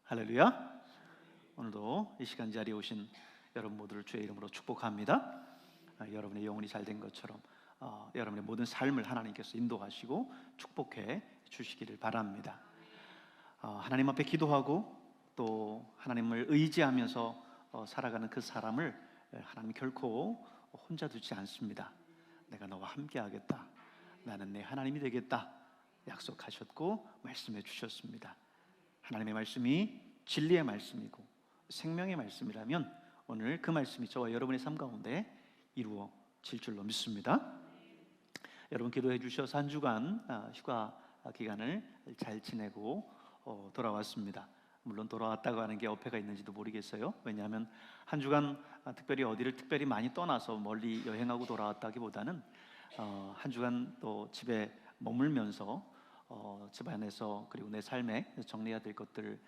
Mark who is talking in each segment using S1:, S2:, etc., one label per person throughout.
S1: 할렐루야. 오늘도 이 시간 자리에 오신 여러분 모두를 주의 이름으로 축복합니다. 여러분의 영혼이 잘된 것처럼 여러분의 모든 삶을 하나님께서 인도하시고 축복해 주시기를 바랍니다. 하나님 앞에 기도하고 또 하나님을 의지하면서 살아가는 그 사람을 하나님 결코 혼자 두지 않습니다. 내가 너와 함께 하겠다, 나는 내 하나님이 되겠다 약속하셨고 말씀해 주셨습니다. 하나님의 말씀이 진리의 말씀이고 생명의 말씀이라면 오늘 그 말씀이 저와 여러분의 삶 가운데 이루어질 줄로 믿습니다. 여러분 기도해 주셔서 한 주간 휴가 기간을 잘 지내고 돌아왔습니다. 물론 돌아왔다고 하는 게 어폐가 있는지도 모르겠어요. 왜냐하면 한 주간 특별히 어디를 특별히 많이 떠나서 멀리 여행하고 돌아왔다기보다는 한 주간 또 집에 머물면서 집안에서 그리고 내 삶에 정리해야 될 것들을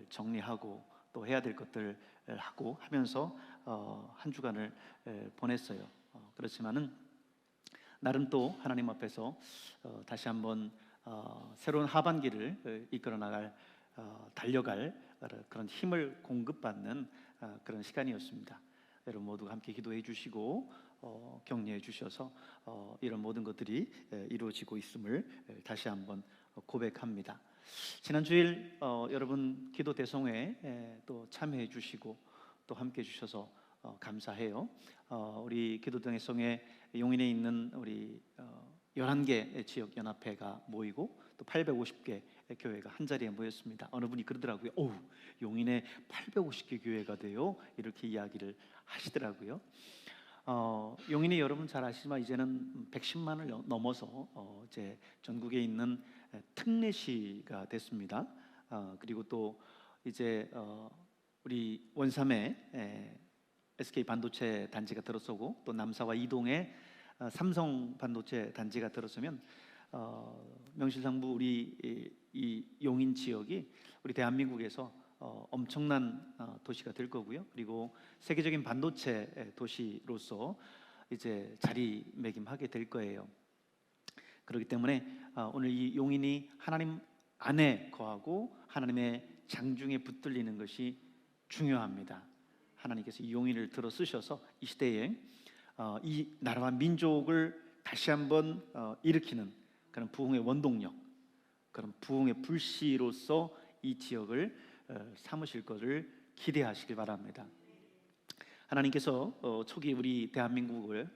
S1: 정리하고 또 해야 될 것들을 하고 하면서 한 주간을 보냈어요. 그렇지만은 나름 또 하나님 앞에서 다시 한번 새로운 하반기를 이끌어 나갈 달려갈 그런 힘을 공급받는 그런 시간이었습니다. 여러분 모두가 함께 기도해 주시고 격려해 주셔서 이런 모든 것들이 이루어지고 있음을 다시 한번 고백합니다. 지난 주일 여러분 기도 대성회에 또 참여해 주시고 또 함께 해 주셔서 감사해요. 우리 기도 대성회 용인에 있는 우리 11개 지역 연합회가 모이고 또 850개 교회가 한 자리에 모였습니다. 어느 분이 그러더라고요. 용인에 850개 교회가 돼요? 이렇게 이야기를 하시더라고요. 용인이 여러분 잘 아시지만 이제는 110만을 넘어서 이제 전국에 있는 특례시가 됐습니다. 그리고 또 이제 우리 원삼에 SK 반도체 단지가 들어서고 또 남사와 이동에 삼성 반도체 단지가 들어서면 명실상부 우리 이 용인 지역이 우리 대한민국에서 엄청난 도시가 될 거고요. 그리고 세계적인 반도체 도시로서 이제 자리매김하게 될 거예요. 그렇기 때문에 오늘 이 용인이 하나님 안에 거하고 하나님의 장중에 붙들리는 것이 중요합니다. 하나님께서 이 용인을 들어 쓰셔서 이 시대에 이 나라와 민족을 다시 한번 일으키는 그런 부흥의 원동력, 그런 부흥의 불씨로서 이 지역을 삼으실 것을 기대하시길 바랍니다. 하나님께서 초기 우리 대한민국을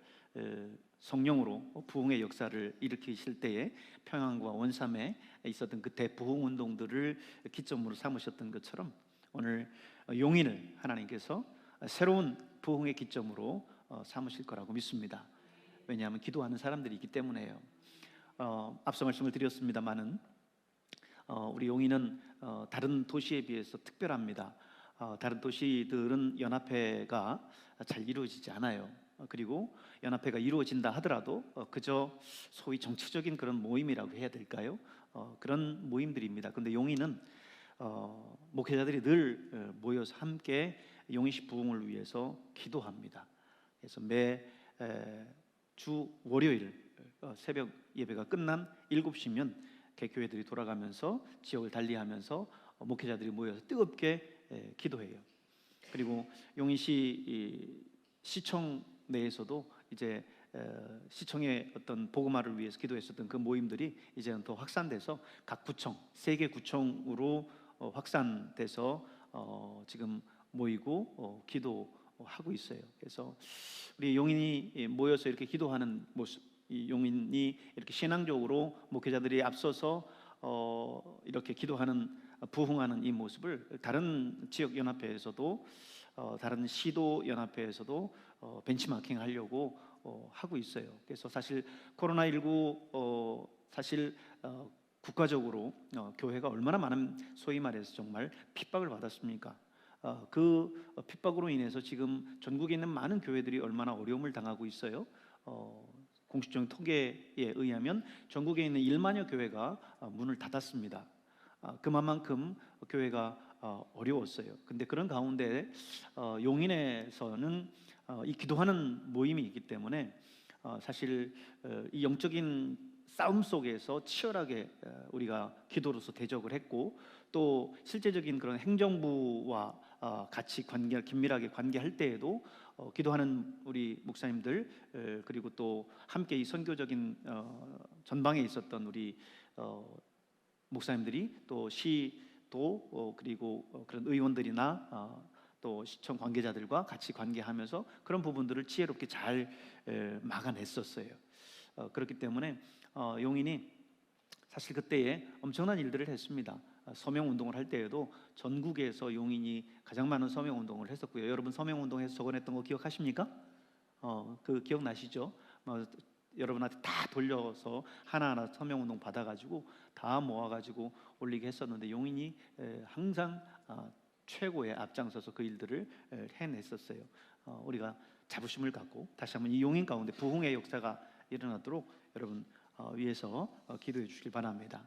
S1: 성령으로 부흥의 역사를 일으키실 때에 평안과 원삼에 있었던 그 대부흥 운동들을 기점으로 삼으셨던 것처럼 오늘 용인을 하나님께서 새로운 부흥의 기점으로 삼으실 거라고 믿습니다. 왜냐하면 기도하는 사람들이 있기 때문에요. 앞서 말씀을 드렸습니다마는 우리 용인은 다른 도시에 비해서 특별합니다. 다른 도시들은 연합회가 잘 이루어지지 않아요. 그리고 연합회가 이루어진다 하더라도 그저 소위 정치적인 그런 모임이라고 해야 될까요? 그런 모임들입니다. 그런데 용인은 목회자들이 늘 모여서 함께 용인시 부흥을 위해서 기도합니다. 그래서 매 주 월요일 새벽 예배가 끝난 7시면 개교회들이 돌아가면서 지역을 달리하면서 목회자들이 모여서 뜨겁게 기도해요. 그리고 용인시 시청 내에서도 이제 시청의 어떤 복음화를 위해서 기도했었던 그 모임들이 이제는 더 확산돼서 각 구청, 3개 구청으로 확산돼서 지금 모이고 기도하고 있어요. 그래서 우리 용인이 모여서 이렇게 기도하는 모습, 이 용인이 이렇게 신앙적으로 목회자들이 앞서서 이렇게 기도하는 부흥하는 이 모습을 다른 지역 연합회에서도 다른 시도 연합회에서도 벤치마킹 하려고 하고 있어요. 그래서 사실 코로나19 사실 국가적으로 교회가 얼마나 많은 소위 말해서 정말 핍박을 받았습니까? 그 핍박으로 인해서 지금 전국에 있는 많은 교회들이 얼마나 어려움을 당하고 있어요. 공식적인 통계에 의하면 전국에 있는 1만여 교회가 문을 닫았습니다. 그만큼 교회가 어려웠어요. 근데 그런 가운데 용인에서는 이 기도하는 모임이 있기 때문에 사실 이 영적인 싸움 속에서 치열하게 우리가 기도로서 대적을 했고 또 실제적인 그런 행정부와 같이 긴밀하게 관계할 때에도 기도하는 우리 목사님들, 그리고 또 함께 이 선교적인 전방에 있었던 우리 목사님들이 또 시도 그리고 그런 의원들이나 또 시청 관계자들과 같이 관계하면서 그런 부분들을 지혜롭게 잘 막아냈었어요. 그렇기 때문에 용인이 사실 그때에 엄청난 일들을 했습니다. 서명운동을 할 때에도 전국에서 용인이 가장 많은 서명운동을 했었고요. 여러분 서명운동에서 적어냈던 거 기억하십니까? 그 기억나시죠? 여러분한테 다 돌려서 하나하나 서명운동 받아가지고 다 모아가지고 올리게 했었는데 용인이 항상 최고의 앞장서서 그 일들을 해냈었어요. 우리가 자부심을 갖고 다시 한번 이 용인 가운데 부흥의 역사가 일어나도록 여러분 위해서 기도해 주시길 바랍니다.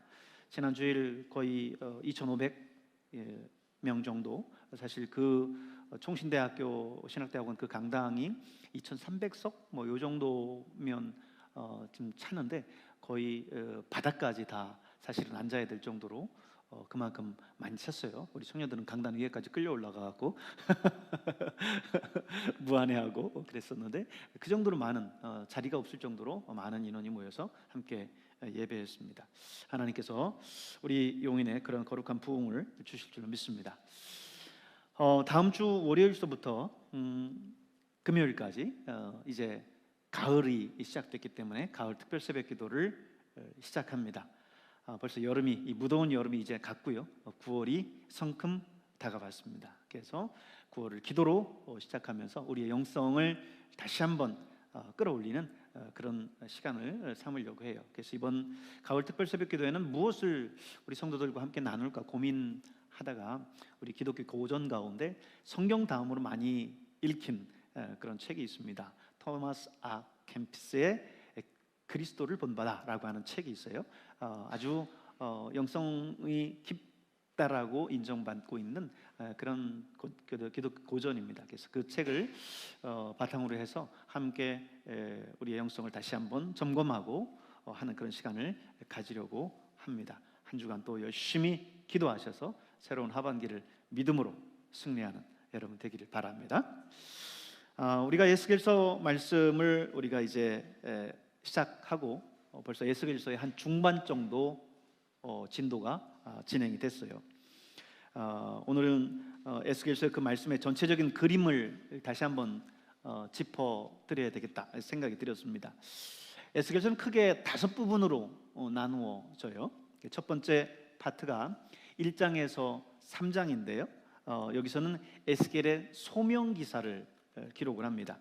S1: 지난 주일 거의 2,500명 정도, 사실 그 총신대학교 신학대학원 그 강당이 2,300석 뭐 요 정도면 좀 차는데 거의 바닥까지 다 사실은 앉아야 될 정도로 그만큼 많이 찼어요. 우리 청년들은 강단 위에까지 끌려 올라가고 무안해하고 그랬었는데 그 정도로 많은 자리가 없을 정도로 많은 인원이 모여서 함께 예배했습니다. 하나님께서 우리 용인에 그런 거룩한 부흥을 주실 줄로 믿습니다. 다음 주 월요일서부터 금요일까지 이제 가을이 시작됐기 때문에 가을 특별 새벽 기도를 시작합니다. 벌써 여름이, 이 무더운 여름이 이제 갔고요. 9월이 성큼 다가왔습니다. 그래서 9월을 기도로 시작하면서 우리의 영성을 다시 한번 끌어올리는 그런 시간을 삼으려고 해요. 그래서 이번 가을 특별 새벽 기도에는 무엇을 우리 성도들과 함께 나눌까 고민하다가 우리 기독교 고전 가운데 성경 다음으로 많이 읽힌 그런 책이 있습니다. 토마스 아 캠피스의 그리스도를 본받아라고 하는 책이 있어요. 아주 영성이 깊다라고 인정받고 있는 그런 기독교 고전입니다. 그래서 그 책을 바탕으로 해서 함께 우리의 영성을 다시 한번 점검하고 하는 그런 시간을 가지려고 합니다. 한 주간 또 열심히 기도하셔서 새로운 하반기를 믿음으로 승리하는 여러분 되기를 바랍니다. 우리가 에스겔서 말씀을 우리가 이제 시작하고 벌써 에스겔서의 한 중반 정도 진도가 진행이 됐어요. 오늘은 에스겔서의 그 말씀의 전체적인 그림을 다시 한번 짚어드려야 되겠다 생각이 들었습니다. 에스겔서는 크게 5부분으로 나누어져요. 첫 번째 파트가 1장에서 3장인데요. 여기서는 에스겔의 소명 기사를 기록을 합니다.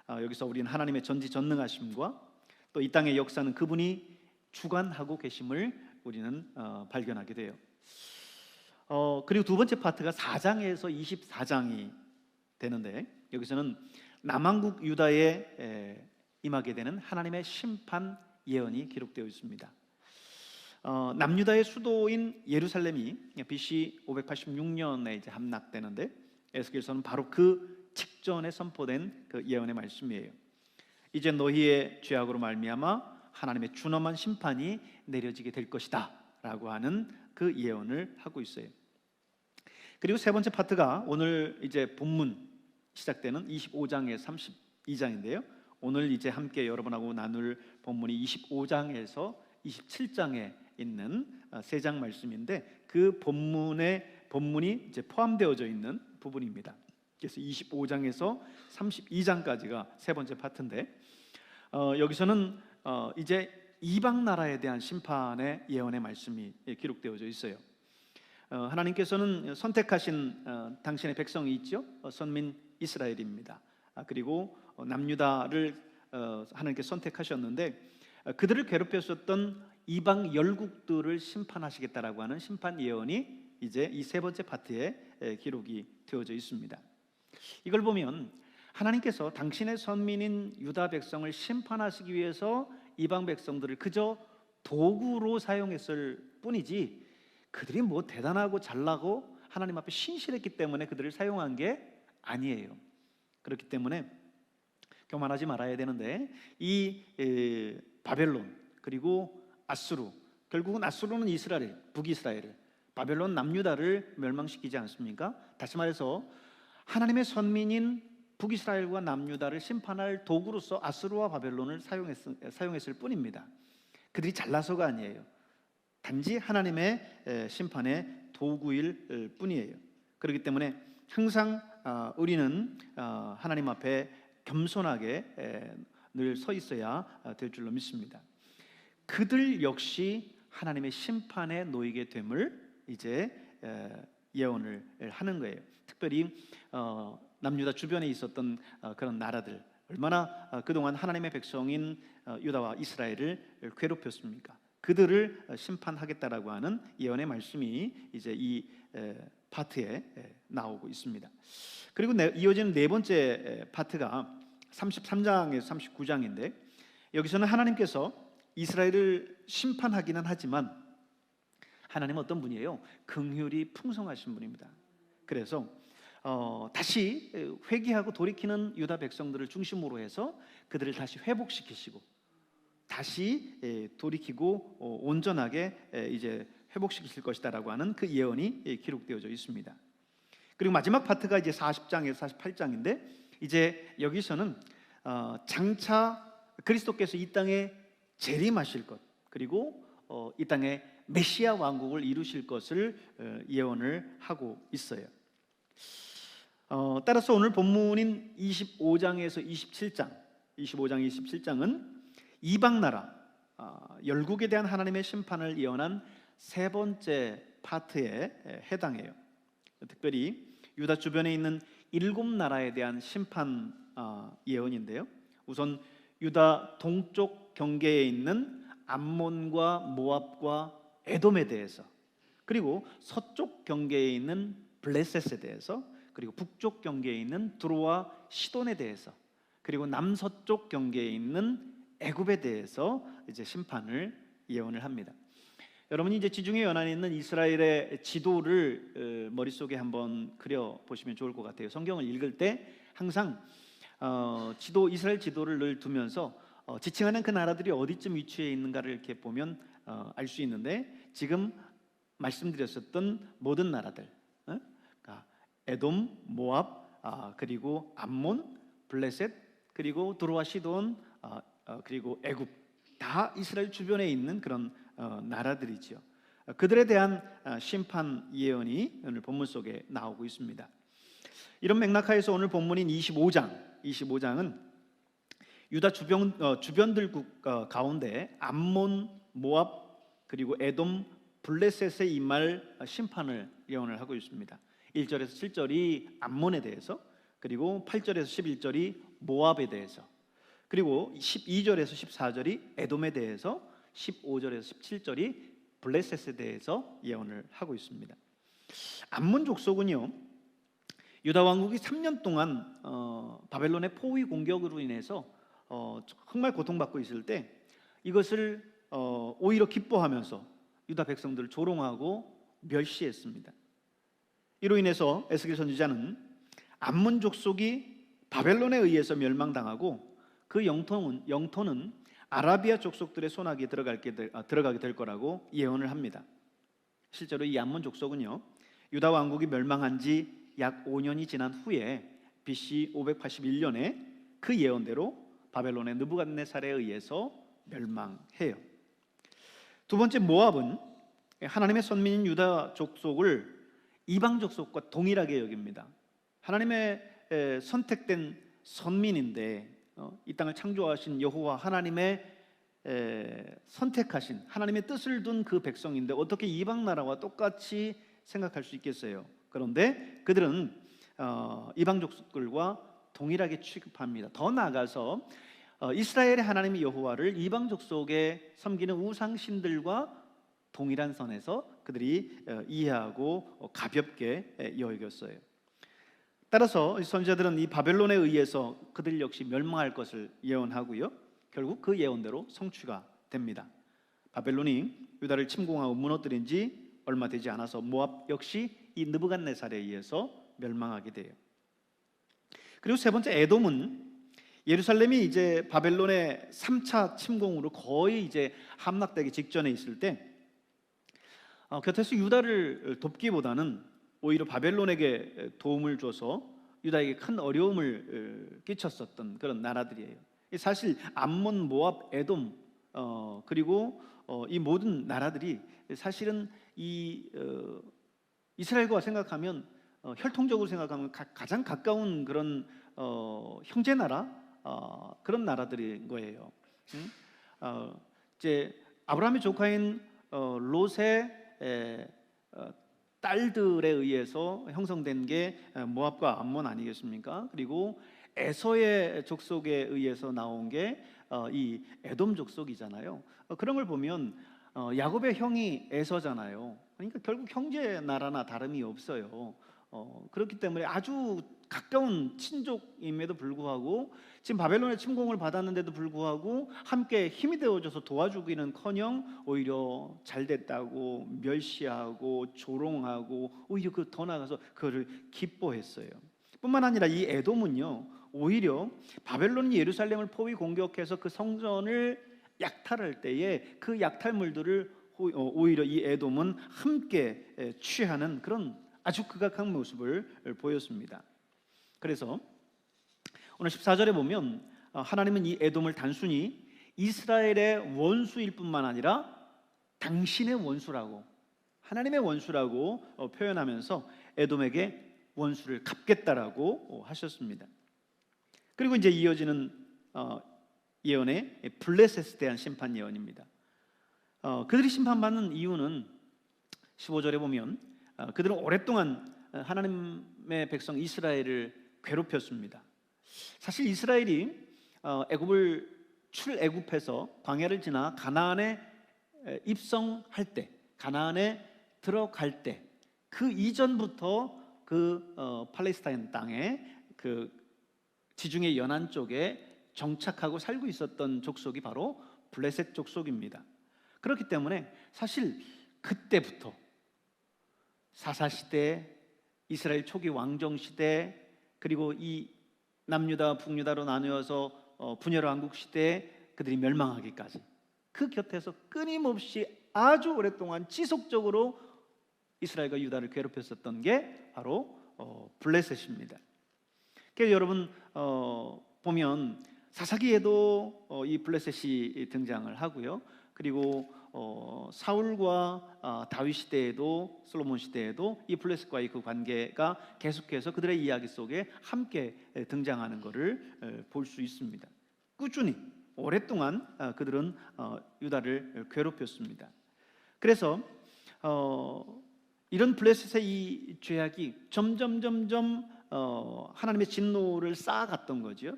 S1: 여기서 우리는 하나님의 전지전능하심과 또 이 땅의 역사는 그분이 주관하고 계심을 우리는 발견하게 돼요. 그리고 두 번째 파트가 4장에서 24장이 되는데 여기서는 남왕국 유다에 임하게 되는 하나님의 심판 예언이 기록되어 있습니다. 남유다의 수도인 예루살렘이 BC 586년에 이제 함락되는데 에스겔서는 바로 그 직전에 선포된 그 예언의 말씀이에요. 이제 너희의 죄악으로 말미암아 하나님의 준엄한 심판이 내려지게 될 것이다 라고 하는 그 예언을 하고 있어요. 그리고 세 번째 파트가 오늘 이제 본문 시작되는 25장에서 32장인데요. 오늘 이제 함께 여러분하고 나눌 본문이 25장에서 27장에 있는 세 장 말씀인데 그 본문이 이제 포함되어져 있는 부분입니다. 그래서 25장에서 32장까지가 세 번째 파트인데 여기서는 이제 이방 나라에 대한 심판의 예언의 말씀이 기록되어져 있어요. 하나님께서는 선택하신 당신의 백성이 있죠. 선민 이스라엘입니다. 그리고 남유다를 하나님께 선택하셨는데 그들을 괴롭혔었던 이방 열국들을 심판하시겠다라고 하는 심판 예언이 이제 이 세 번째 파트에 기록이 되어져 있습니다. 이걸 보면 하나님께서 당신의 선민인 유다 백성을 심판하시기 위해서 이방 백성들을 그저 도구로 사용했을 뿐이지 그들이 뭐 대단하고 잘나고 하나님 앞에 신실했기 때문에 그들을 사용한 게 아니에요. 그렇기 때문에 교만하지 말아야 되는데 이 바벨론 그리고 아수르, 결국은 아수르는 이스라엘, 북이스라엘을, 바벨론 남유다를 멸망시키지 않습니까? 다시 말해서 하나님의 선민인 북이스라엘과 남유다를 심판할 도구로서 아수르와 바벨론을 사용했을 뿐입니다. 그들이 잘나서가 아니에요. 단지 하나님의 심판의 도구일 뿐이에요. 그렇기 때문에 항상 우리는 하나님 앞에 겸손하게 늘 서 있어야 될 줄로 믿습니다. 그들 역시 하나님의 심판에 놓이게 됨을 이제 예언을 하는 거예요. 특별히 남유다 주변에 있었던 그런 나라들, 얼마나 그동안 하나님의 백성인 유다와 이스라엘을 괴롭혔습니까? 그들을 심판하겠다라고 하는 예언의 말씀이 이제 이 파트에 나오고 있습니다. 그리고 이어지는 네 번째 파트가 33장에서 39장인데, 여기서는 하나님께서 이스라엘을 심판하기는 하지만 하나님은 어떤 분이에요? 긍휼이 풍성하신 분입니다. 그래서 다시 회개하고 돌이키는 유다 백성들을 중심으로 해서 그들을 다시 회복시키시고 다시 돌이키고 온전하게 이제 회복시키실 것이다라고 하는 그 예언이 기록되어져 있습니다. 그리고 마지막 파트가 이제 40장에서 48장인데, 이제 여기서는 장차 그리스도께서 이 땅에 재림하실 것, 그리고 이 땅에 메시아 왕국을 이루실 것을 예언을 하고 있어요. 따라서 오늘 본문인 25장에서 27장, 25장, 27장은 이방 나라 열국에 대한 하나님의 심판을 예언한 세 번째 파트에 해당해요. 특별히 유다 주변에 있는 7나라에 대한 심판 예언인데요. 우선 유다 동쪽 경계에 있는 암몬과 모압과 에돔에 대해서, 그리고 서쪽 경계에 있는 블레셋에 대해서, 그리고 북쪽 경계에 있는 두로와 시돈에 대해서, 그리고 남서쪽 경계에 있는 애굽에 대해서 이제 심판을 예언을 합니다. 여러분이 이제 지중해 연안에 있는 이스라엘의 지도를 머릿속에 한번 그려 보시면 좋을 것 같아요. 성경을 읽을 때 항상 이스라엘 지도를 늘 두면서 지칭하는 그 나라들이 어디쯤 위치해 있는가를 이렇게 보면 알 수 있는데, 지금 말씀드렸었던 모든 나라들, 그러니까 에돔, 모압, 그리고 암몬, 블레셋, 그리고 두로와 시돈, 그리고 애굽, 다 이스라엘 주변에 있는 그런 나라들이죠. 그들에 대한 심판 예언이 오늘 본문 속에 나오고 있습니다. 이런 맥락하에서 오늘 본문인 25장은 유다 주변들 가운데 암몬, 모압, 그리고 에돔, 블레셋에 임할 심판을 예언을 하고 있습니다. 1절에서 7절이 암몬에 대해서, 그리고 8절에서 11절이 모압에 대해서, 그리고 12절에서 14절이 에돔에 대해서, 15절에서 17절이 블레셋에 대해서 예언을 하고 있습니다. 암몬 족속은요, 유다 왕국이 3년 동안 바벨론의 포위 공격으로 인해서 정말 고통받고 있을 때 이것을 오히려 기뻐하면서 유다 백성들을 조롱하고 멸시했습니다. 이로 인해서 에스겔 선지자는 암몬 족속이 바벨론에 의해서 멸망당하고 그 영토는 아라비아 족속들의 손아귀에 들어가게 될 거라고 예언을 합니다. 실제로 이 암몬 족속은요, 유다 왕국이 멸망한 지 약 5년이 지난 후에 BC 581년에 그 예언대로 바벨론의 느부갓네살에 의해서 멸망해요. 두 번째, 모압은 하나님의 선민인 유다 족속을 이방 족속과 동일하게 여깁니다. 하나님의 선택된 선민인데 이 땅을 창조하신 여호와 하나님의 선택하신 하나님의 뜻을 둔 그 백성인데 어떻게 이방 나라와 똑같이 생각할 수 있겠어요? 그런데 그들은 이방 족속들과 동일하게 취급합니다. 더 나아가서 이스라엘의 하나님 여호와를 이방 족속에 섬기는 우상신들과 동일한 선에서 그들이 이해하고 가볍게 여겼어요. 따라서 선지자들은 이 바벨론에 의해서 그들 역시 멸망할 것을 예언하고요, 결국 그 예언대로 성취가 됩니다. 바벨론이 유다를 침공하고 무너뜨린 지 얼마 되지 않아서 모압 역시 이 느부갓네살에 의해서 멸망하게 돼요. 그리고 세 번째, 에돔은 예루살렘이 이제 바벨론의 3차 침공으로 거의 이제 함락되기 직전에 있을 때 곁에서 유다를 돕기보다는 오히려 바벨론에게 도움을 줘서 유다에게 큰 어려움을 끼쳤었던 그런 나라들이에요. 사실 암몬, 모압, 에돔 그리고 이 모든 나라들이 사실은 이스라엘과 생각하면 혈통적으로 생각하면 가장 가까운 그런 형제 나라 그런 나라들인 거예요. 이제 아브라함의 조카인 롯의 딸들에 의해서 형성된 게 모압과 암몬 아니겠습니까? 그리고 에서의 족속에 의해서 나온 게 이 에돔 족속이잖아요. 그런 걸 보면 야곱의 형이 에서잖아요. 그러니까 결국 형제 나라나 다름이 없어요. 그렇기 때문에 아주 가까운 친족임에도 불구하고 지금 바벨론의 침공을 받았는데도 불구하고 함께 힘이 되어줘서 도와주기는커녕 오히려 잘됐다고 멸시하고 조롱하고 오히려 더 나아가서 그거를 기뻐했어요. 뿐만 아니라 이 에돔은요, 오히려 바벨론이 예루살렘을 포위 공격해서 그 성전을 약탈할 때에 그 약탈물들을 오히려 이 에돔은 함께 취하는 그런 아주 극악한 모습을 보였습니다. 그래서 오늘 14절에 보면 하나님은 이 에돔을 단순히 이스라엘의 원수일 뿐만 아니라 당신의 원수라고, 하나님의 원수라고 표현하면서 에돔에게 원수를 갚겠다라고 하셨습니다. 그리고 이제 이어지는 예언의 블레셋에 대한 심판 예언입니다. 그들이 심판받는 이유는 15절에 보면 그들은 오랫동안 하나님의 백성 이스라엘을 괴롭혔습니다. 사실 이스라엘이 출애굽해서 광야를 지나 가나안에 입성할 때, 가나안에 들어갈 때, 그 이전부터 그 팔레스타인 땅에 그 지중해 연안 쪽에 정착하고 살고 있었던 족속이 바로 블레셋 족속입니다. 그렇기 때문에 사실 그때부터 사사시대, 이스라엘 초기 왕정시대, 그리고 이 남유다, 북유다로 나누어서 분열왕국 시대 그들이 멸망하기까지 그 곁에서 끊임없이 아주 오랫동안 지속적으로 이스라엘과 유다를 괴롭혔었던 게 바로 블레셋입니다. 그래서 여러분 보면 사사기에도 이 블레셋이 등장을 하고요. 그리고 사울과 다윗 시대에도, 솔로몬 시대에도 이 블레셋과의 그 관계가 계속해서 그들의 이야기 속에 함께 등장하는 것을 볼 수 있습니다. 꾸준히 오랫동안 그들은 유다를 괴롭혔습니다. 그래서 이런 블레셋의 이 죄악이 점점 하나님의 진노를 쌓아갔던 거죠.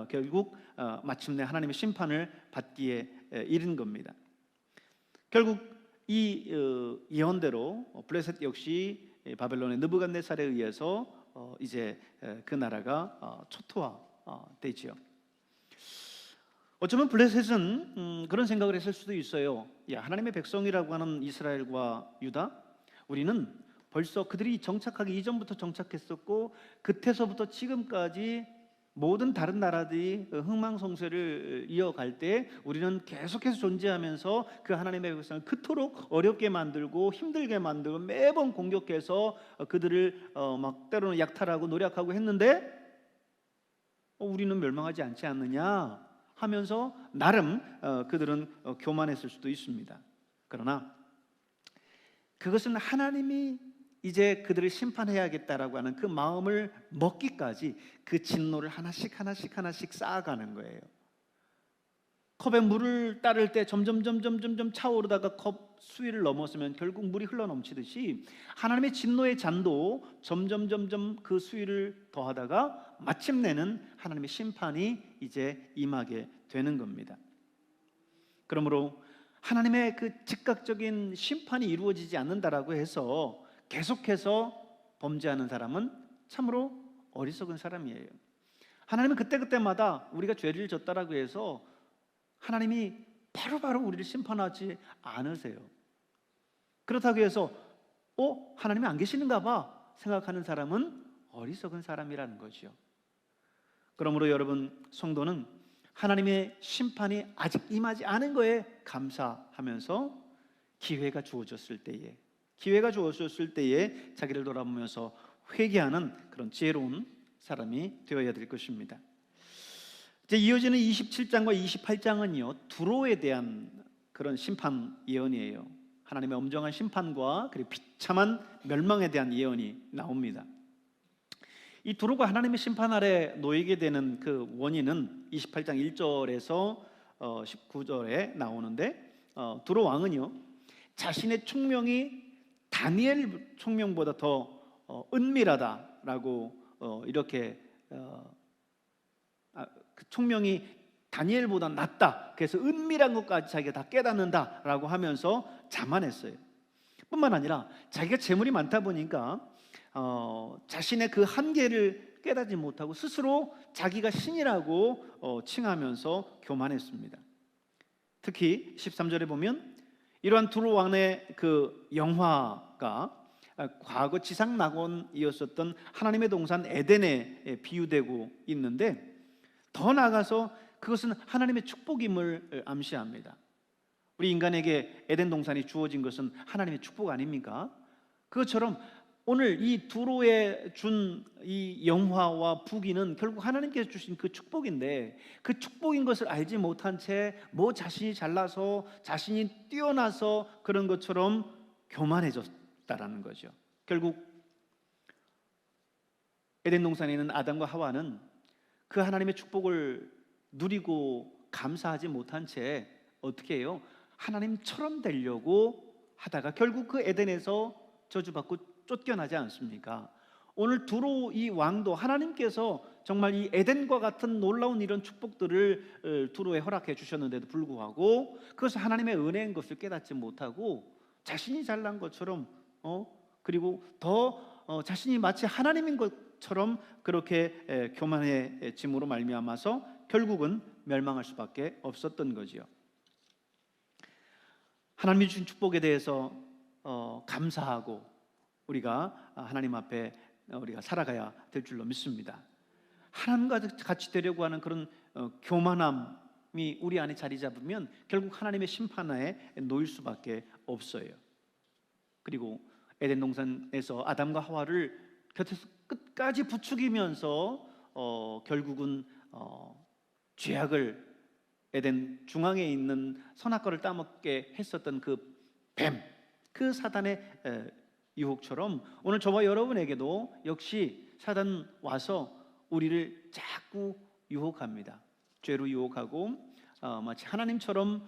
S1: 결국 마침내 하나님의 심판을 받기에 이른 겁니다. 결국 이 예언대로 블레셋 역시 바벨론의 느부갓네살에 의해서 이제 그 나라가 초토화되지요. 어쩌면 블레셋은 그런 생각을 했을 수도 있어요. 하나님의 백성이라고 하는 이스라엘과 유다, 우리는 벌써 그들이 정착하기 이전부터 정착했었고 그때서부터 지금까지 모든 다른 나라들이 흥망성쇠를 이어갈 때 우리는 계속해서 존재하면서 그 하나님의 백성을 그토록 어렵게 만들고 힘들게 만들고 매번 공격해서 그들을 막 때로는 약탈하고 노략하고 했는데 우리는 멸망하지 않지 않느냐 하면서 나름 그들은 교만했을 수도 있습니다. 그러나 그것은 하나님이 이제 그들을 심판해야겠다라고 하는 그 마음을 먹기까지 그 진노를 하나씩 쌓아가는 거예요. 컵에 물을 따를 때 점점 차오르다가 컵 수위를 넘었으면 결국 물이 흘러넘치듯이 하나님의 진노의 잔도 점점 그 수위를 더하다가 마침내는 하나님의 심판이 이제 임하게 되는 겁니다. 그러므로 하나님의 그 즉각적인 심판이 이루어지지 않는다라고 해서 계속해서 범죄하는 사람은 참으로 어리석은 사람이에요. 하나님은 그때마다 우리가 죄를 졌다라고 해서 하나님이 바로바로 우리를 심판하지 않으세요. 그렇다고 해서 하나님이 안 계시는가 봐 생각하는 사람은 어리석은 사람이라는 거죠. 그러므로 여러분 성도는 하나님의 심판이 아직 임하지 않은 거에 감사하면서 기회가 주어졌을 때에 기회가 주어졌을 때에 자기를 돌아보면서 회개하는 그런 지혜로운 사람이 되어야 될 것입니다. 이제 이어지는 27장과 28장은요 두로에 대한 그런 심판 예언이에요. 하나님의 엄정한 심판과 그리고 비참한 멸망에 대한 예언이 나옵니다. 이 두로가 하나님의 심판 아래 놓이게 되는 그 원인은 28장 1절에서 19절에 나오는데, 두로 왕은요 자신의 총명이 다니엘 총명보다 더 은밀하다라고 이렇게 그 총명이 다니엘보다 낫다, 그래서 은밀한 것까지 자기가 다 깨닫는다라고 하면서 자만했어요. 뿐만 아니라 자기가 재물이 많다 보니까 자신의 그 한계를 깨닫지 못하고 스스로 자기가 신이라고 칭하면서 교만했습니다. 특히 13절에 보면 이러한 두로 왕의 그 영화가 과거 지상 낙원이었었던 하나님의 동산 에덴에 비유되고 있는데, 더 나아가서 그것은 하나님의 축복임을 암시합니다. 우리 인간에게 에덴 동산이 주어진 것은 하나님의 축복 아닙니까? 그것처럼 오늘 이 두로에 준 이 영화와 부귀는 결국 하나님께서 주신 그 축복인데, 그 축복인 것을 알지 못한 채 뭐 자신이 잘나서 자신이 뛰어나서 그런 것처럼 교만해졌다라는 거죠. 결국 에덴 동산에 있는 아담과 하와는 그 하나님의 축복을 누리고 감사하지 못한 채 어떻게 해요? 하나님처럼 되려고 하다가 결국 그 에덴에서 저주받고 쫓겨나지 않습니까? 오늘 두로 이 왕도 하나님께서 정말 이 에덴과 같은 놀라운 이런 축복들을 두로에 허락해 주셨는데도 불구하고 그것을 하나님의 은혜인 것을 깨닫지 못하고 자신이 잘난 것처럼 그리고 더 자신이 마치 하나님인 것처럼 그렇게 교만해짐으로 말미암아서 결국은 멸망할 수밖에 없었던 거지요. 하나님이 주신 축복에 대해서 감사하고 우리가 하나님 앞에 우리가 살아가야 될 줄로 믿습니다. 하나님과 같이 되려고 하는 그런 교만함이 우리 안에 자리 잡으면 결국 하나님의 심판하에 놓일 수밖에 없어요. 그리고 에덴 동산에서 아담과 하와를 곁에서 끝까지 부추기면서 결국은 죄악을 에덴 중앙에 있는 선악과를 따먹게 했었던 그 뱀, 그 사단의 유혹처럼 오늘 저와 여러분에게도 역시 사단 와서 우리를 자꾸 유혹합니다. 죄로 유혹하고 마치 하나님처럼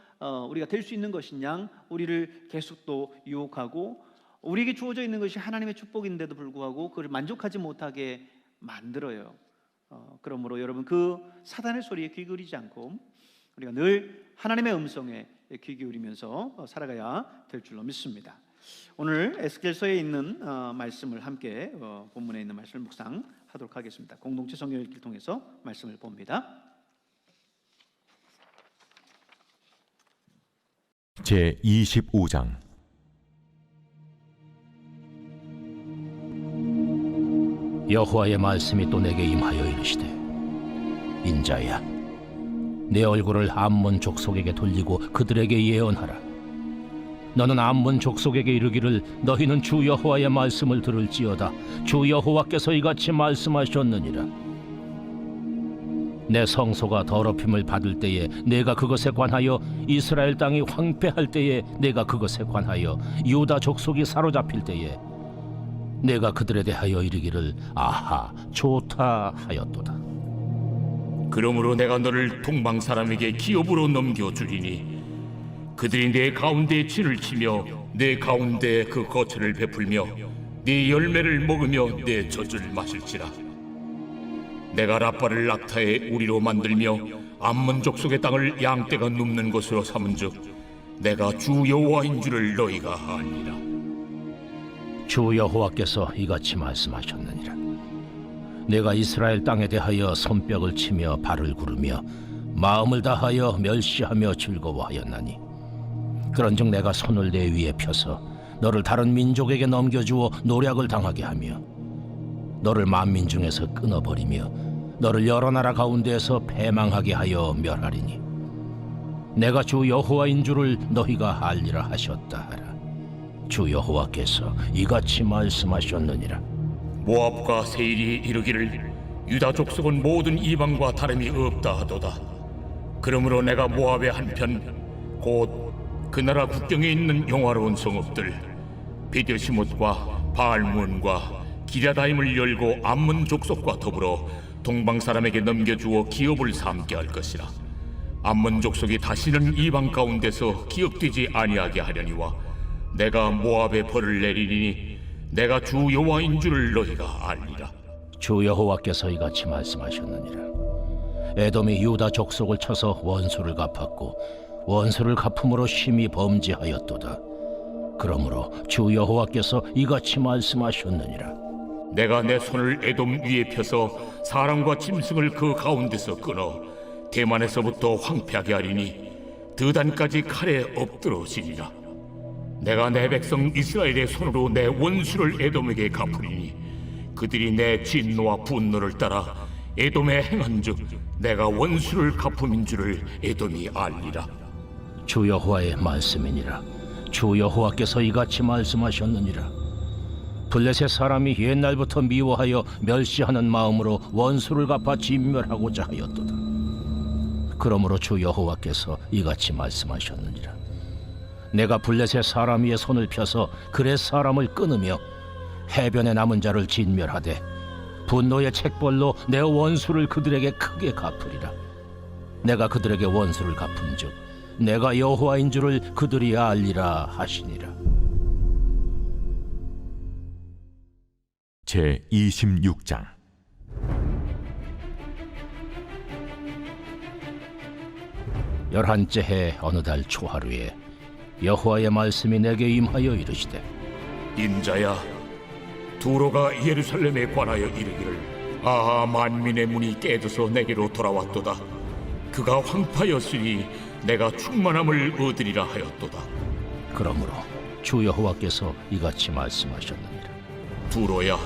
S1: 우리가 될 수 있는 것인 양 우리를 계속 또 유혹하고, 우리에게 주어져 있는 것이 하나님의 축복인데도 불구하고 그걸 만족하지 못하게 만들어요. 그러므로 여러분 그 사단의 소리에 귀 기울이지 않고 우리가 늘 하나님의 음성에 귀 기울이면서 살아가야 될 줄로 믿습니다. 오늘 에스겔서에 있는 말씀을 함께 본문에 있는 말씀을 묵상하도록 하겠습니다. 공동체 성경 읽기를 통해서 말씀을 봅니다.
S2: 제 25장.
S3: 여호와의 말씀이 또 내게 임하여 이르시되, 인자야, 내 얼굴을 암몬 족속에게 돌리고 그들에게 예언하라. 너는 암몬 족속에게 이르기를, 너희는 주 여호와의 말씀을 들을지어다. 주 여호와께서 이같이 말씀하셨느니라. 내 성소가 더럽힘을 받을 때에 내가 그것에 관하여, 이스라엘 땅이 황폐할 때에 내가 그것에 관하여, 유다 족속이 사로잡힐 때에 내가 그들에 대하여 이르기를, 아하, 좋다 하였도다.
S4: 그러므로 내가 너를 동방 사람에게 기업으로 넘겨주리니 그들이 내 가운데 진을 치며 내 가운데 그 거처를 베풀며 네 열매를 먹으며 내 젖을 마실지라. 내가 라빠를 낙타의 우리로 만들며 암몬 족속의 땅을 양떼가 눕는 곳으로 삼은즉 내가 주 여호와인 줄을 너희가 아니라.
S3: 주 여호와께서 이같이 말씀하셨느니라. 내가 이스라엘 땅에 대하여 손뼉을 치며 발을 구르며 마음을 다하여 멸시하며 즐거워하였나니, 그런즉 내가 손을 내 위에 펴서 너를 다른 민족에게 넘겨주어 노략을 당하게 하며 너를 만민 중에서 끊어버리며 너를 여러 나라 가운데에서 패망하게 하여 멸하리니 내가 주 여호와인 줄을 너희가 알리라 하셨다 하라. 주 여호와께서 이같이 말씀하셨느니라.
S4: 모압과 세일이 이르기를 유다 족속은 모든 이방과 다름이 없다 하도다. 그러므로 내가 모압의 한편 곧 그 나라 국경에 있는 영화로운 성읍들 베드시못과 바알문과 기랴다임을 열고 암몬 족속과 더불어 동방 사람에게 넘겨주어 기업을 삼게 할 것이라. 암몬 족속이 다시는 이방 가운데서 기업되지 아니하게 하려니와 내가 모압에 벌을 내리니 내가 주 여호와인 줄을 너희가 알리라.
S3: 주 여호와께서 이같이 말씀하셨느니라. 에돔이 유다 족속을 쳐서 원수를 갚았고 원수를 갚음으로 심히 범죄하였도다. 그러므로 주 여호와께서 이같이 말씀하셨느니라.
S4: 내가 내 손을 에돔 위에 펴서 사람과 짐승을 그 가운데서 끊어 대만에서부터 황폐하게 하리니 드단까지 칼에 엎드러지리라. 내가 내 백성 이스라엘의 손으로 내 원수를 에돔에게 갚으리니 그들이 내 진노와 분노를 따라 에돔에 행한즉 내가 원수를 갚음인 줄을 에돔이 알리라.
S3: 주 여호와의 말씀이니라. 주 여호와께서 이같이 말씀하셨느니라. 블레셋 사람이 옛날부터 미워하여 멸시하는 마음으로 원수를 갚아 진멸하고자 하였도다. 그러므로 주 여호와께서 이같이 말씀하셨느니라. 내가 블레셋 사람 위에 손을 펴서 그렛 사람을 끊으며 해변에 남은 자를 진멸하되 분노의 책벌로 내 원수를 그들에게 크게 갚으리라. 내가 그들에게 원수를 갚은즉 내가 여호와인 줄을 그들이 알리라 하시니라.
S2: 제 26장.
S3: 열한째 해 어느 달 초하루에 여호와의 말씀이 내게 임하여 이르시되
S4: 인자야, 두로가 예루살렘에 관하여 이르기를 아하, 만민의 문이 깨져서 내게로 돌아왔도다. 그가 황파였으니 내가 충만함을 얻으리라 하였도다.
S3: 그러므로 주 여호와께서 이같이 말씀하셨느니라.
S4: 두로야,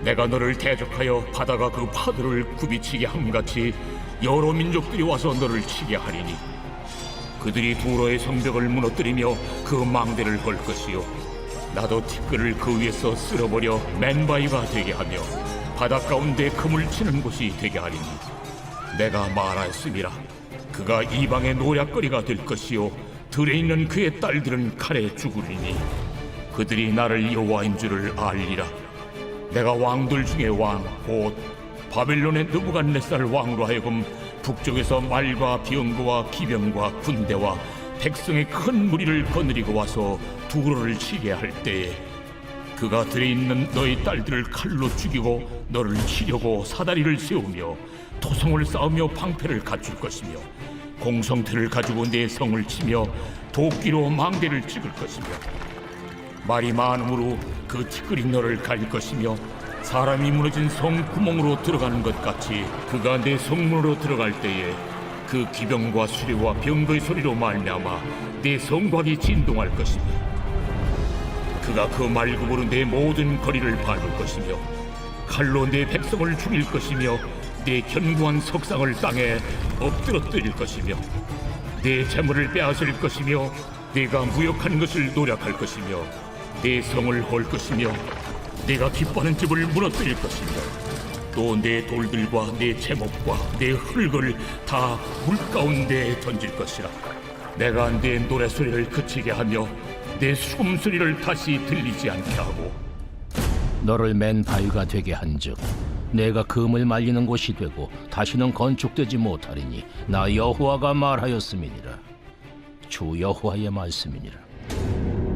S4: 내가 너를 대적하여 바다가 그 파도를 굽이치게 함같이 여러 민족들이 와서 너를 치게 하리니 그들이 두로의 성벽을 무너뜨리며 그 망대를 걸 것이요 나도 티끌을 그 위에서 쓸어버려 맨바위가 되게 하며 바다 가운데 그물 치는 곳이 되게 하리니 내가 말하였음이라. 그가 이방의 노략거리가 될 것이요 들에 있는 그의 딸들은 칼에 죽으리니 그들이 나를 여호와인 줄을 알리라. 내가 왕들 중에 왕 곧 바벨론의 느부갓네살 왕으로 하여금 북쪽에서 말과 병거와 기병과 군대와 백성의 큰 무리를 거느리고 와서 두로를 치게 할 때에 그가 들에 있는 너희 딸들을 칼로 죽이고 너를 치려고 사다리를 세우며 토성을 쌓으며 방패를 갖출 것이며 공성틀을 가지고 내 성을 치며 도끼로 망대를 찍을 것이며 말이 많으므로 그 티끌이 너를 가릴 것이며 사람이 무너진 성 구멍으로 들어가는 것 같이 그가 내 성문으로 들어갈 때에 그 기병과 수레와 병거의 소리로 말미암아 내 성곽이 진동할 것이며 그가 그 말굽으로 내 모든 거리를 밟을 것이며 칼로 내 백성을 죽일 것이며 내 견고한 석상을 땅에 엎드러뜨릴 것이며 내 재물을 빼앗을 것이며 내가 무역한 것을 노략할 것이며 내 성을 헐 것이며 내가 기뻐하는 집을 무너뜨릴 것이며 또 내 돌들과 내 제목과 내 흙을 다 물가운데에 던질 것이라. 내가 내 노래소리를 그치게 하며 내 숨소리를 다시 들리지 않게 하고
S3: 너를 맨 바위가 되게 한즉 내가 금을 말리는 곳이 되고 다시는 건축되지 못하리니 나 여호와가 말하였음이니라. 주 여호와의 말씀이니라.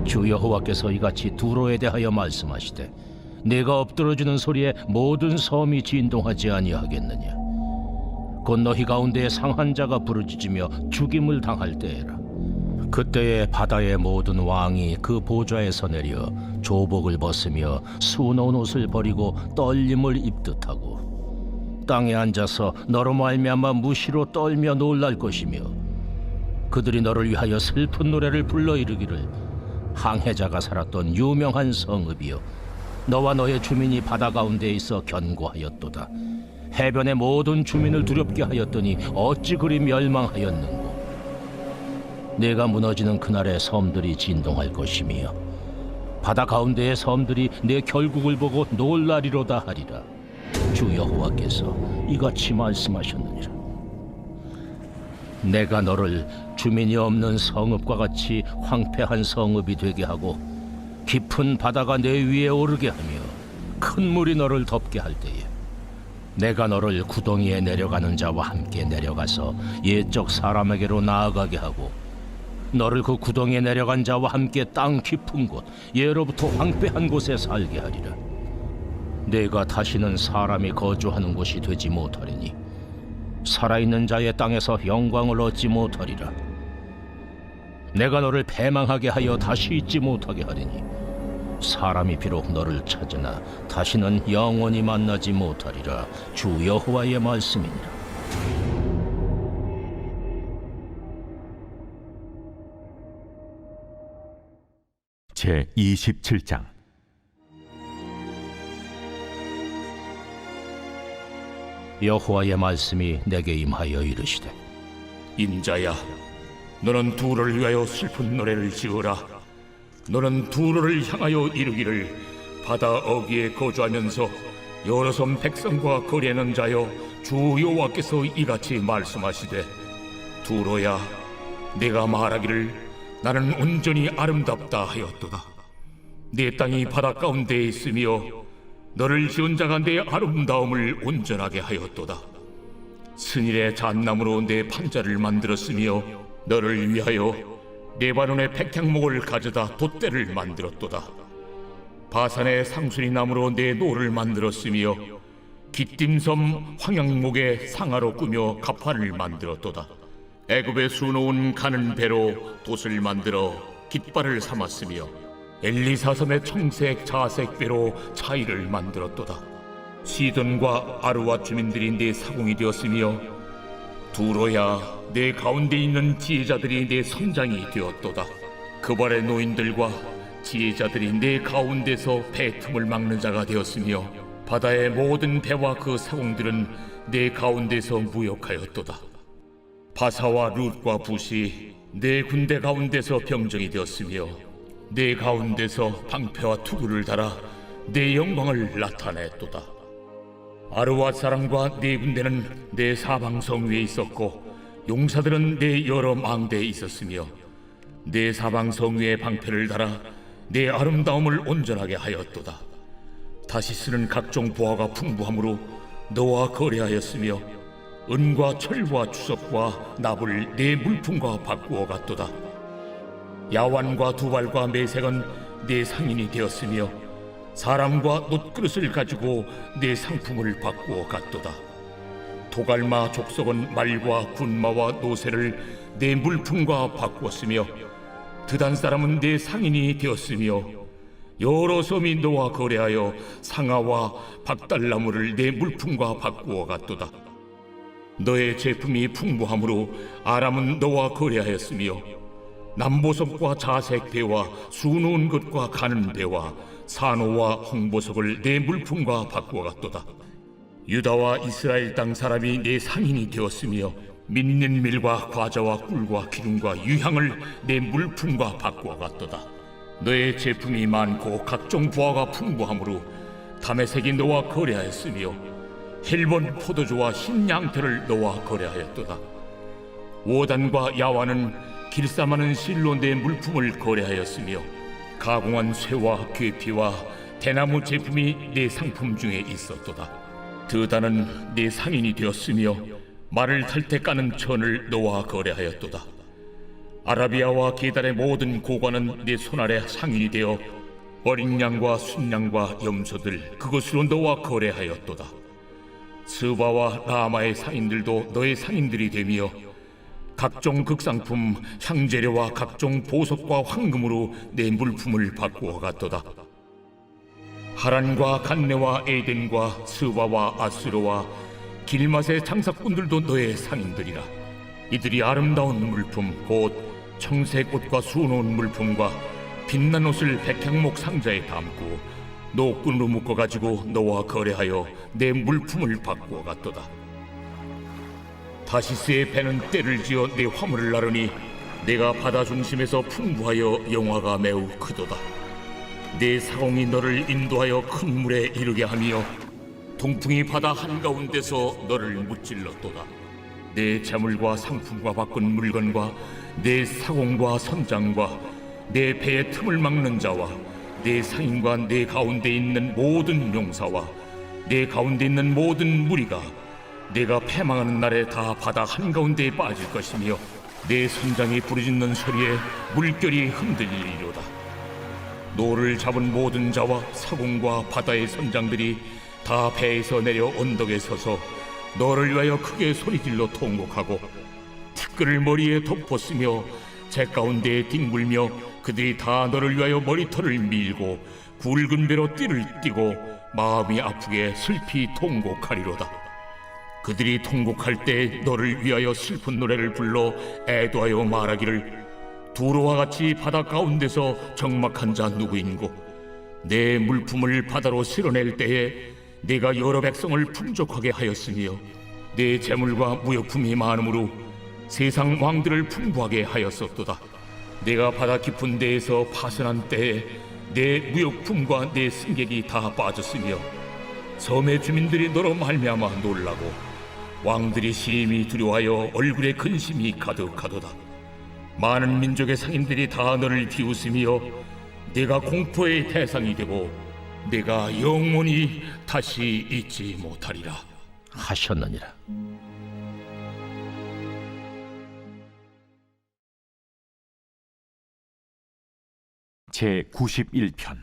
S3: 주 여호와께서 이같이 두로에 대하여 말씀하시되 내가 엎드러지는 소리에 모든 섬이 진동하지 아니하겠느냐. 곧 너희 가운데에 상한 자가 부르짖으며 죽임을 당할 때에라. 그때에 바다의 모든 왕이 그 보좌에서 내려 조복을 벗으며 수놓은 옷을 버리고 떨림을 입듯하고 땅에 앉아서 너로 말미암아 무시로 떨며 놀랄 것이며 그들이 너를 위하여 슬픈 노래를 불러 이르기를 항해자가 살았던 유명한 성읍이여 너와 너의 주민이 바다 가운데 있어 견고하였도다. 해변의 모든 주민을 두렵게 하였더니 어찌 그리 멸망하였는고. 내가 무너지는 그날에 섬들이 진동할 것이며 바다 가운데의 섬들이 내 결국을 보고 놀라리로다 하리라. 주 여호와께서 이같이 말씀하셨느니라. 내가 너를 주민이 없는 성읍과 같이 황폐한 성읍이 되게 하고 깊은 바다가 내 위에 오르게 하며 큰 물이 너를 덮게 할 때에 내가 너를 구덩이에 내려가는 자와 함께 내려가서 옛적 사람에게로 나아가게 하고 너를 그 구덩이에 내려간 자와 함께 땅 깊은 곳 예로부터 황폐한 곳에 살게 하리라. 내가 다시는 사람이 거주하는 곳이 되지 못하리니 살아있는 자의 땅에서 영광을 얻지 못하리라. 내가 너를 패망하게 하여 다시 있지 못하게 하리니 사람이 비록 너를 찾으나 다시는 영원히 만나지 못하리라. 주 여호와의 말씀이니라.
S2: 제 27장.
S3: 여호와의 말씀이 내게 임하여 이르시되
S4: 인자야, 너는 두로를 위하여 슬픈 노래를 지으라. 너는 두로를 향하여 이르기를 바다 어귀에 거주하면서 여러 섬 백성과 거래하는 자여, 주 여호와께서 이같이 말씀하시되 두로야, 내가 말하기를 나는 온전히 아름답다 하였도다. 내 땅이 바다 가운데에 있으며 너를 지은 자가 내 아름다움을 온전하게 하였도다. 스닐의 잣나무로 내 판자를 만들었으며 너를 위하여 레바논의 백향목을 가져다 돛대를 만들었도다. 바산의 상수리 나무로 내 노를 만들었으며 기띔섬 황양목의 상아로 꾸며 갑판을 만들었도다. 애굽에 수놓은 가는 배로 돛을 만들어 깃발을 삼았으며 엘리사섬의 청색 자색 배로 차이를 만들었도다. 시돈과 아루와 주민들이 내 사공이 되었으며 두로야, 내 가운데 있는 지혜자들이 내 선장이 되었도다. 그발의 노인들과 지혜자들이 내 가운데서 배 틈을 막는 자가 되었으며 바다의 모든 배와 그 사공들은 내 가운데서 무역하였도다. 바사와 룻과 붓이 내 군대 가운데서 병정이 되었으며 내 가운데서 방패와 투구를 달아 내 영광을 나타냈도다. 아르와 사람과 네 군대는 내 사방성 위에 있었고 용사들은 내 여러 망대에 있었으며 내 사방성 위에 방패를 달아 내 아름다움을 온전하게 하였도다. 다시 쓰는 각종 보화가 풍부함으로 너와 거래하였으며 은과 철과 주석과 납을 내 물품과 바꾸어 갔도다. 야완과 두발과 매색은 내 상인이 되었으며 사람과 놋그릇을 가지고 내 상품을 바꾸어 갔도다. 도갈마 족속은 말과 군마와 노새를 내 물품과 바꾸었으며 드단 사람은 내 상인이 되었으며 여러 섬이 너와 거래하여 상아와 박달나무를 내 물품과 바꾸어 갔도다. 너의 제품이 풍부함으로 아람은 너와 거래하였으며 남보석과 자색 배와 수놓은 것과 가는 배와 산호와 홍보석을 내 물품과 바꾸어 갔도다. 유다와 이스라엘 땅 사람이 내 상인이 되었으며 믿는 밀과 과자와 꿀과 기름과 유향을 내 물품과 바꾸어 갔도다. 너의 제품이 많고 각종 보화가 풍부함으로 다메섹이 너와 거래하였으며 헬본 포도주와 흰 양털을 너와 거래하였도다. 오단과 야완은 길쌈하는 실로 내 물품을 거래하였으며 가공한 쇠와 괴피와 대나무 제품이 내 상품 중에 있었도다. 드다는 내 상인이 되었으며 말을 탈 때 까는 천을 너와 거래하였도다. 아라비아와 게달의 모든 고관은 내 손아래 상인이 되어 어린 양과 순양과 염소들 그것으로 너와 거래하였도다. 스바와 라마의 상인들도 너의 상인들이 되며 각종 극상품 향재료와 각종 보석과 황금으로 내 물품을 바꾸어 갔도다. 하란과 간네와 에덴과 스바와 아스로와 길맛의 장사꾼들도 너의 상인들이라. 이들이 아름다운 물품 곧 청색 옷과 수놓은 물품과 빛난 옷을 백향목 상자에 담고 노끈으로 묶어가지고 너와 거래하여 내 물품을 바꾸어 갔도다. 다시스의 배는 때를 지어 내 화물을 나르니 내가 바다 중심에서 풍부하여 영화가 매우 크도다. 내 사공이 너를 인도하여 큰 물에 이르게 하며 동풍이 바다 한가운데서 너를 무찔렀도다. 내 재물과 상품과 바꾼 물건과 내 사공과 선장과 내 배의 틈을 막는 자와 내 상인과 내 가운데 있는 모든 용사와 내 가운데 있는 모든 무리가 내가 패망하는 날에 다 바다 한가운데에 빠질 것이며 내 선장이 부르짖는 소리에 물결이 흔들리리로다. 노를 잡은 모든 자와 사공과 바다의 선장들이 다 배에서 내려 언덕에 서서 너를 위하여 크게 소리질러 통곡하고 티끌을 머리에 덮었으며 제 가운데에 뒹굴며 그들이 다 너를 위하여 머리털을 밀고 굵은 배로 띠를 띠고 마음이 아프게 슬피 통곡하리로다. 그들이 통곡할 때 너를 위하여 슬픈 노래를 불러 애도하여 말하기를 두로와 같이 바다 가운데서 적막한 자 누구인고 내 물품을 바다로 실어낼 때에 내가 여러 백성을 풍족하게 하였으며 내 재물과 무역품이 많으므로 세상 왕들을 풍부하게 하였었도다. 내가 바다 깊은 데에서 파선한 때에 내 무역품과 내 승객이 다 빠졌으며 섬의 주민들이 너로 말미암아 놀라고 왕들이 심히 두려워하여 얼굴에 근심이 가득하도다. 많은 민족의 상인들이 다 너를 비웃으며 내가 공포의 대상이 되고 내가 영원히 다시 잊지 못하리라
S3: 하셨느니라.
S2: 제 91편.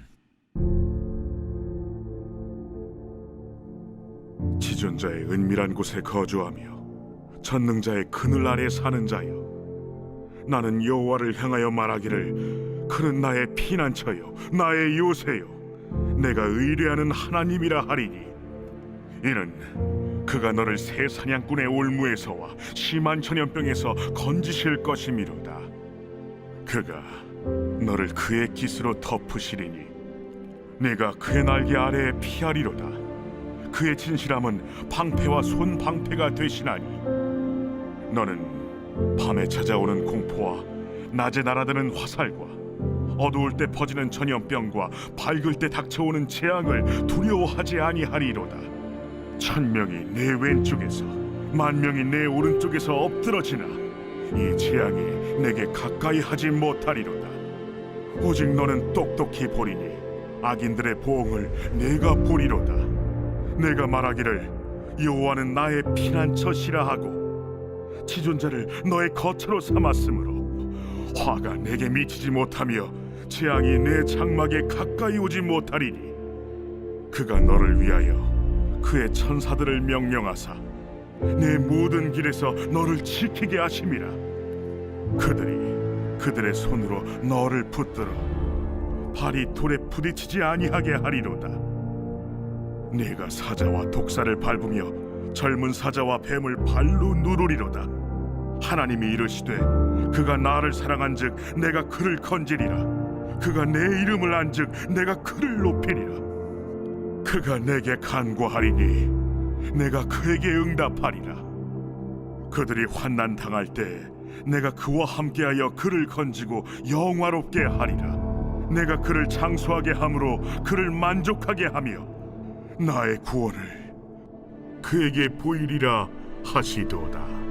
S5: 지존자의 은밀한 곳에 거주하며 전능자의 그늘 아래 사는 자여, 나는 여호와를 향하여 말하기를 그는 나의 피난처요 나의 요새요 내가 의뢰하는 하나님이라 하리니, 이는 그가 너를 새 사냥꾼의 올무에서와 심한 전염병에서 건지실 것이미로다. 그가 너를 그의 깃으로 덮으시리니 네가 그의 날개 아래에 피하리로다. 그의 진실함은 방패와 손방패가 되시나니 너는 밤에 찾아오는 공포와 낮에 날아드는 화살과 어두울 때 퍼지는 전염병과 밝을 때 닥쳐오는 재앙을 두려워하지 아니하리로다. 1000명이 내 왼쪽에서 10,000명이 내 오른쪽에서 엎드러지나 이 재앙이 내게 가까이 하지 못하리로다. 오직 너는 똑똑히 보리니 악인들의 보응을 내가 보리로다. 내가 말하기를 여호와는 나의 피난처시라 하고 지존자를 너의 거처로 삼았으므로 화가 내게 미치지 못하며 재앙이 내 장막에 가까이 오지 못하리니, 그가 너를 위하여 그의 천사들을 명령하사 내 모든 길에서 너를 지키게 하심이라. 그들이 그들의 손으로 너를 붙들어 발이 돌에 부딪히지 아니하게 하리로다. 네가 사자와 독사를 밟으며 젊은 사자와 뱀을 발로 누르리로다. 하나님이 이르시되 그가 나를 사랑한즉 내가 그를 건지리라. 그가 내 이름을 안즉 내가 그를 높이리라. 그가 내게 간구하리니 내가 그에게 응답하리라. 그들이 환난 당할 때 내가 그와 함께하여 그를 건지고 영화롭게 하리라. 내가 그를 장수하게 함으로 그를 만족하게 하며 나의 구원을 그에게 보이리라 하시도다.